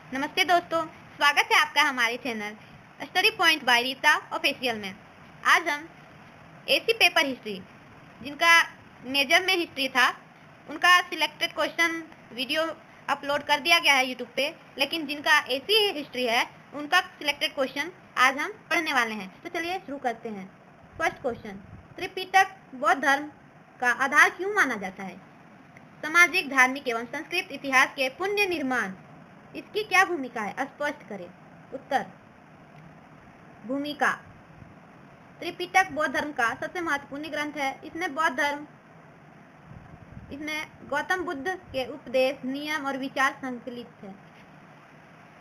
नमस्ते दोस्तों, स्वागत है आपका हमारे channel study point by Rita official में। आज हम एसी पेपर हिस्ट्री, जिनका मेजर में हिस्ट्री था, उनका सिलेक्टेड क्वेश्चन वीडियो अपलोड कर दिया गया है यूट्यूब पे, लेकिन जिनका एसी हिस्ट्री है उनका सिलेक्टेड क्वेश्चन आज हम पढ़ने वाले हैं। तो चलिए शुरू करते हैं। फर्स्ट क्वेश्चन, त्रिपिटक बौद्ध धर्म का आधार क्यों माना जाता है? सामाजिक, धार्मिक एवं संस्कृत इतिहास के पुण्य निर्माण, इसकी क्या भूमिका है? स्पष्ट करें। उत्तर, भूमिका। त्रिपिटक बौद्ध धर्म का सबसे महत्वपूर्ण ग्रंथ है। इसमें गौतम बुद्ध के उपदेश, नियम और विचार संकलित है।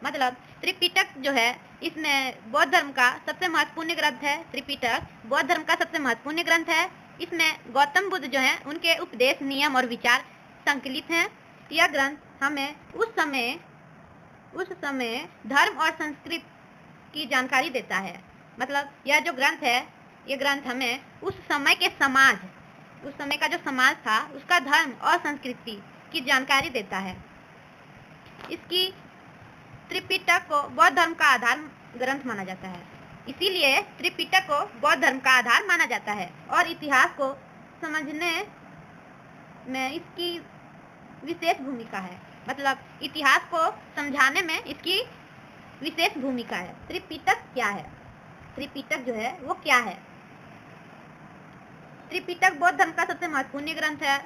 मतलब त्रिपिटक जो है, इसमें बौद्ध धर्म का सबसे महत्वपूर्ण ग्रंथ है। त्रिपिटक बौद्ध धर्म का सबसे महत्वपूर्ण ग्रंथ है। इसमें गौतम बुद्ध जो है उनके उपदेश, नियम और विचार संकलित हैं। यह ग्रंथ हमें उस समय धर्म और संस्कृति की जानकारी देता है। मतलब यह जो ग्रंथ है, ये ग्रंथ हमें उस समय का जो समाज था, उसका धर्म और संस्कृति की जानकारी देता है। इसकी त्रिपिटक को बौद्ध धर्म का आधार ग्रंथ माना जाता है। इसीलिए त्रिपिटक को बौद्ध धर्म का आधार माना जाता है और इतिहास को समझने में इसकी विशेष भूमिका है। मतलब इतिहास को समझाने में इसकी विशेष भूमिका है। त्रिपिटक क्या है? त्रिपिटक जो है वो क्या है? त्रिपिटक बौद्ध धर्म का सबसे महत्वपूर्ण ग्रंथ है।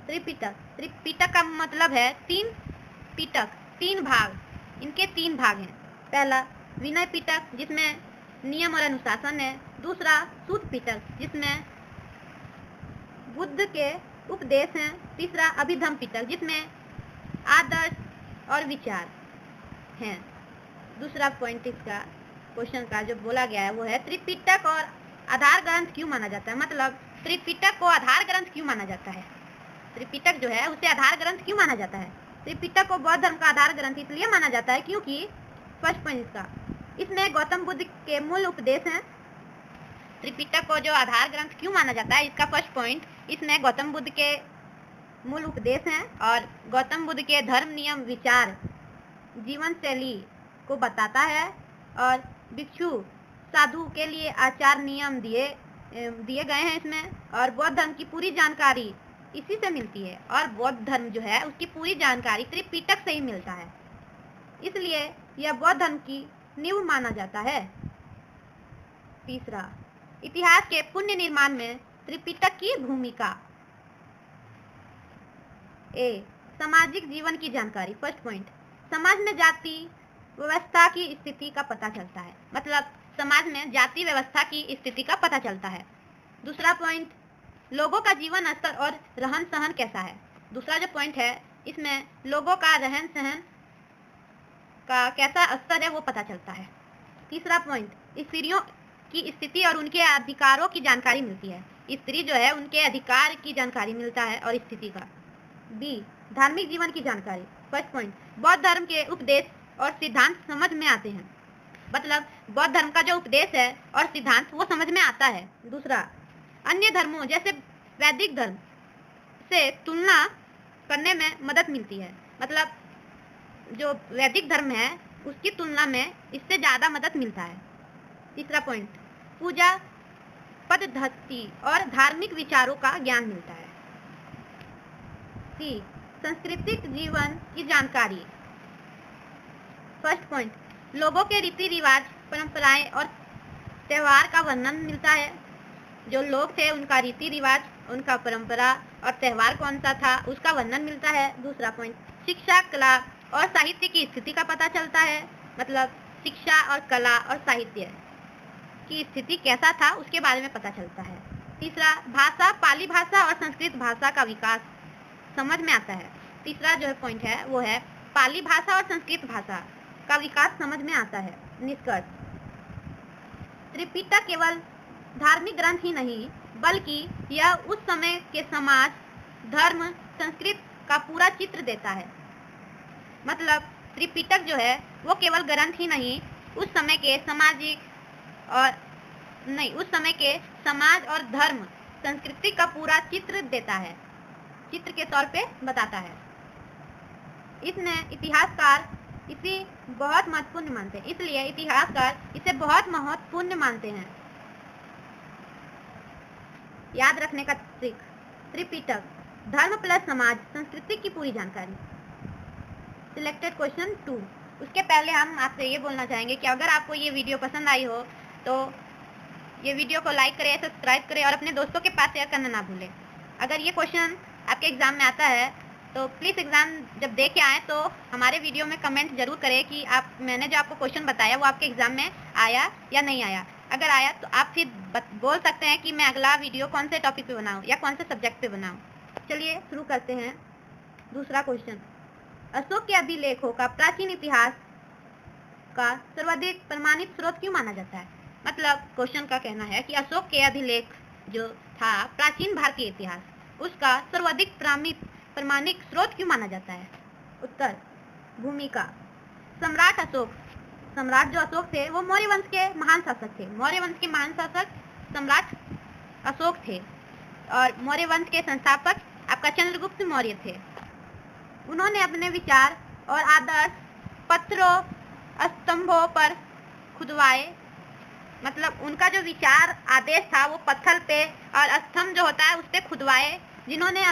त्रिपिटक का मतलब है तीन पिटक, तीन भाग। इनके तीन भाग हैं। पहला विनय पिटक, जिसमें नियम और अनुशासन है। दूसरा सूत पिटक, जिसमें बुद्ध के उपदेश हैं। तीसरा अभिधम पिटक, जिसमें आदर्श और विचार हैं। दूसरा पॉइंट इसका क्वेश्चन का जो बोला गया है वो है त्रिपिटक और आधार ग्रंथ क्यों माना जाता है? मतलब त्रिपिटक को आधार ग्रंथ क्यों माना जाता है? त्रिपिटक जो है उसे आधार ग्रंथ क्यों माना जाता है? त्रिपिटक को बौद्ध धर्म का आधार ग्रंथ इसलिए माना जाता है क्योंकि फर्स्ट पॉइंट इसका, इसमें गौतम बुद्ध के मूल उपदेश हैं। त्रिपिटक को जो आधार ग्रंथ क्यों माना जाता है, इसका फर्स्ट पॉइंट, इसमें गौतम बुद्ध के मूल उपदेश हैं और गौतम बुद्ध के धर्म, नियम, विचार, जीवन शैली को बताता है और भिक्षु साधु के लिए आचार नियम दिए गए हैं इसमें। और बौद्ध धर्म की पूरी जानकारी इसी से मिलती है और बौद्ध धर्म जो है उसकी पूरी जानकारी त्रिपिटक से ही मिलता है। इसलिए यह बौद्ध धर्म की नींव माना जाता है। तीसरा, इतिहास के पुण्य निर्माण में त्रिपिटक की भूमिका। ए, सामाजिक जीवन की जानकारी। फर्स्ट पॉइंट, समाज में जाति व्यवस्था की स्थिति का पता चलता है। मतलब समाज में जाति व्यवस्था की स्थिति का पता चलता है। दूसरा पॉइंट, लोगों का जीवन स्तर और रहन सहन कैसा है। दूसरा जो पॉइंट है, इसमें लोगों का रहन सहन का कैसा स्तर है वो पता चलता है। तीसरा पॉइंट, स्त्रियों की स्थिति और उनके अधिकारों की जानकारी मिलती है। स्त्री जो है उनके अधिकार की जानकारी मिलता है और स्थिति का। बी, धार्मिक जीवन की जानकारी। फर्स्ट पॉइंट, बौद्ध धर्म के उपदेश और सिद्धांत समझ में आते हैं। मतलब बौद्ध धर्म का जो उपदेश है और सिद्धांत वो समझ में आता है। दूसरा, अन्य धर्मों जैसे वैदिक धर्म से तुलना करने में मदद मिलती है। मतलब जो वैदिक धर्म है उसकी तुलना में इससे ज़्यादा मदद मिलता है। तीसरा पॉइंट, पूजा पद्धति और धार्मिक विचारों का ज्ञान मिलता है। सी, सांस्कृतिक जीवन की जानकारी। फर्स्ट पॉइंट, लोगों के रीति रिवाज, परंपराएं और त्यौहार का वर्णन मिलता है। जो लोग थे उनका रीति रिवाज, उनका परंपरा और त्यौहार कौन सा था उसका वर्णन मिलता है। दूसरा पॉइंट, शिक्षा, कला और साहित्य की स्थिति का पता चलता है। मतलब शिक्षा और कला और साहित्य की स्थिति कैसा था उसके बारे में पता चलता है। तीसरा, भाषा, पाली भाषा और संस्कृत भाषा का विकास समझ में आता है। तीसरा जो पॉइंट है वो है पाली भाषा और संस्कृत भाषा का विकास समझ में आता है। निष्कर्ष, त्रिपिटक केवल धार्मिक ग्रंथ ही नहीं बल्कि यह उस समय के समाज, धर्म, संस्कृति का पूरा चित्र देता है। मतलब त्रिपिटक जो है वो केवल ग्रंथ ही नहीं, उस समय के समाज और धर्म, संस्कृति का पूरा चित्र देता है, चित्र के तौर पे बताता है। इसमें इतिहासकार इसे बहुत महत्वपूर्ण मानते हैं, इसलिए इतिहासकार इसे बहुत महत्वपूर्ण मानते हैं। याद रखने का ट्रिक, त्रिपिटक, धर्म प्लस समाज संस्कृति की पूरी जानकारी। Selected question 2। उसके पहले हम आपसे ये बोलना चाहेंगे कि अगर आपको ये वीडियो पसंद आई हो तो ये वीडियो को लाइक करें, सब्सक्राइब करें और अपने दोस्तों के पास शेयर करना ना भूलें। अगर ये क्वेश्चन आपके एग्ज़ाम में आता है तो प्लीज़ एग्ज़ाम जब दे के आएँ तो हमारे वीडियो में कमेंट ज़रूर करें कि मैंने जो आपको क्वेश्चन बताया वो आपके एग्ज़ाम में आया या नहीं आया। अगर आया तो आप फिर बोल सकते हैं कि मैं अगला वीडियो कौन से टॉपिक पे बनाऊँ या कौन से सब्जेक्ट पे बनाऊँ। चलिए शुरू करते हैं। दूसरा क्वेश्चन, अशोक के अभिलेखों का प्राचीन इतिहास का सर्वाधिक प्रमाणित स्रोत क्यों माना जाता है? मतलब क्वेश्चन का कहना है कि अशोक के अभिलेख जो था प्राचीन भारतीय इतिहास, उसका सर्वाधिक प्रमाणिक स्रोत क्यों माना जाता है? उत्तर, भूमिका। सम्राट अशोक, सम्राट जो अशोक थे वो मौर्य वंश के महान शासक थे। मौर्य वंश के महान शासक सम्राट अशोक थे और मौर्य वंश के संस्थापक आपका चंद्रगुप्त मौर्य थे। उन्होंने अपने विचार और आदर्श पत्थरों स्तंभों पर खुदवाए, मतलब उनका जो विचार आदेश था वो पत्थर पे और स्तंभ जो होता है उस पे खुदवाए, जिन्हें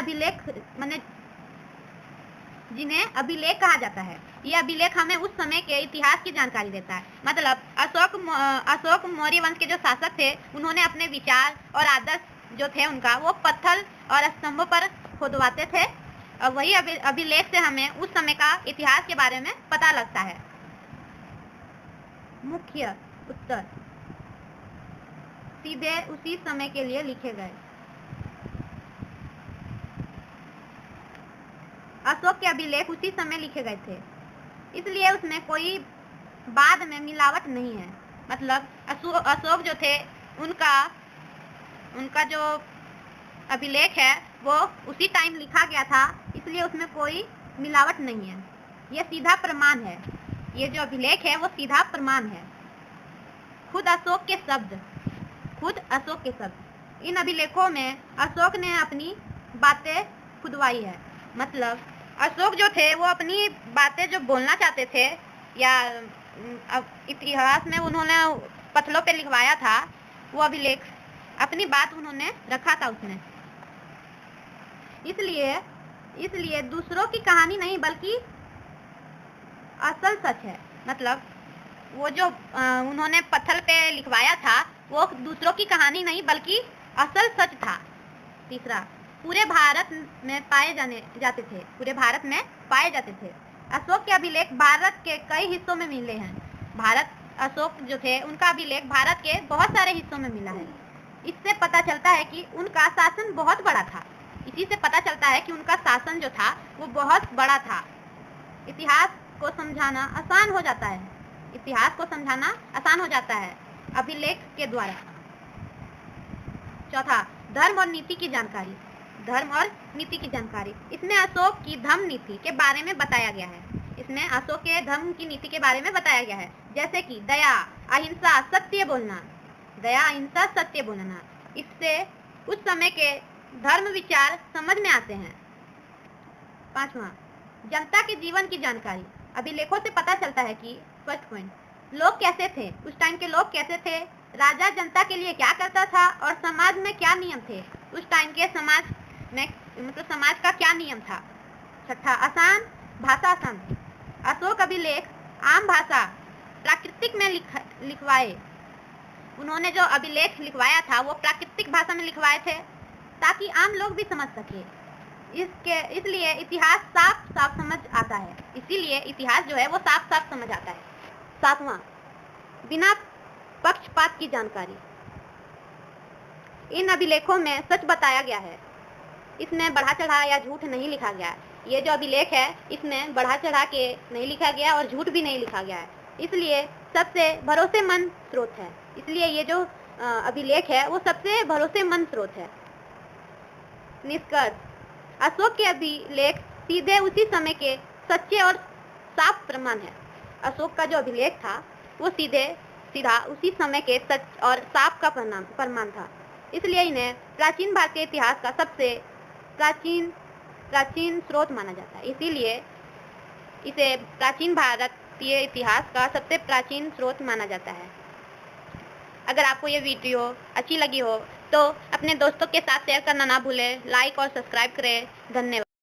अभिलेख कहा जाता है। ये अभिलेख हमें उस समय के इतिहास की जानकारी देता है। मतलब अशोक मौर्य वंश के जो शासक थे उन्होंने अपने विचार और आदर्श जो थे उनका वो पत्थर और स्तंभों पर खुदवाते थे और वही अभिलेख से हमें उस समय का इतिहास के बारे में पता लगता है। मुख्य उत्तर, सीधे उसी समय के लिए लिखे गए। अशोक के अभिलेख उसी समय लिखे गए थे, इसलिए उसमें कोई बाद में मिलावट नहीं है। मतलब अशोक जो थे उनका जो अभिलेख है वो उसी टाइम लिखा गया था, इसलिए उसमें कोई मिलावट नहीं है। यह सीधा प्रमाण है, ये जो अभिलेख है वो सीधा प्रमाण है। खुद अशोक के शब्द, इन अभिलेखों में अशोक ने अपनी बातें खुदवाई है। मतलब अशोक जो थे वो अपनी बातें जो बोलना चाहते थे या इतिहास में उन्होंने पत्थरों पे लिखवाया था, वो अभिलेख अपनी बात उन्होंने रखा था उसमें। इसलिए दूसरों की कहानी नहीं बल्कि असल सच है। मतलब वो जो उन्होंने पत्थर पे लिखवाया था वो दूसरों की कहानी नहीं बल्कि असल सच था। तीसरा, पूरे भारत में पाए जाते थे। अशोक के अभिलेख भारत के कई हिस्सों में मिले हैं। अशोक जो थे उनका अभिलेख भारत के बहुत सारे हिस्सों में मिला है। इससे पता चलता है कि उनका शासन बहुत बड़ा था। इसी से पता चलता है कि उनका शासन जो था वो बहुत बड़ा था। इतिहास को समझाना आसान हो जाता है अभिलेख के द्वारा। चौथा, धर्म और नीति की जानकारी। इसमें अशोक की धर्म नीति के बारे में बताया गया है। अशोक के धर्म की नीति के बारे में बताया गया है, जैसे कि दया, अहिंसा, सत्य बोलना। इससे उस समय के धर्म विचार समझ में आते हैं। पांचवा, जनता के जीवन की जानकारी। अभिलेखों से पता चलता है कि फर्स्ट पॉइंट, लोग कैसे थे, उस टाइम के लोग कैसे थे, राजा जनता के लिए क्या करता था और समाज में क्या नियम थे, उस टाइम के समाज में मतलब समाज का क्या नियम था। छठा, भाषा आसान। अशोक अभिलेख आम भाषा प्राकृतिक में लिखवाए। उन्होंने जो अभिलेख लिखवाया था वो प्राकृतिक भाषा में लिखवाए थे ताकि आम लोग भी समझ सके। इसलिए इतिहास साफ समझ आता है। इसीलिए इतिहास जो है वो साफ समझ आता है। सातवां, बिना पक्षपात की जानकारी। इन अभिलेखों में सच बताया गया है, इसमें बढ़ा चढ़ा या झूठ नहीं लिखा गया है। ये जो अभिलेख है इसमें बढ़ा चढ़ा के नहीं लिखा गया और झूठ भी नहीं लिखा गया है, इसलिए सबसे भरोसेमंद स्रोत है। इसलिए ये जो अभिलेख है वो सबसे भरोसेमंद स्रोत है। निष्कर्ष, अशोक के अभिलेख सीधे उसी समय के सच्चे और साफ प्रमाण है। अशोक का जो अभिलेख था वो सीधा उसी समय के सच और साफ का प्रमाण था। इसलिए इन्हें प्राचीन भारतीय इतिहास का सबसे प्राचीन स्रोत माना जाता है। इसीलिए इसे प्राचीन भारत भारतीय इतिहास का सबसे प्राचीन स्रोत माना जाता है। अगर आपको ये वीडियो अच्छी लगी हो तो अपने दोस्तों के साथ शेयर करना ना भूलें। लाइक और सब्सक्राइब करें। धन्यवाद।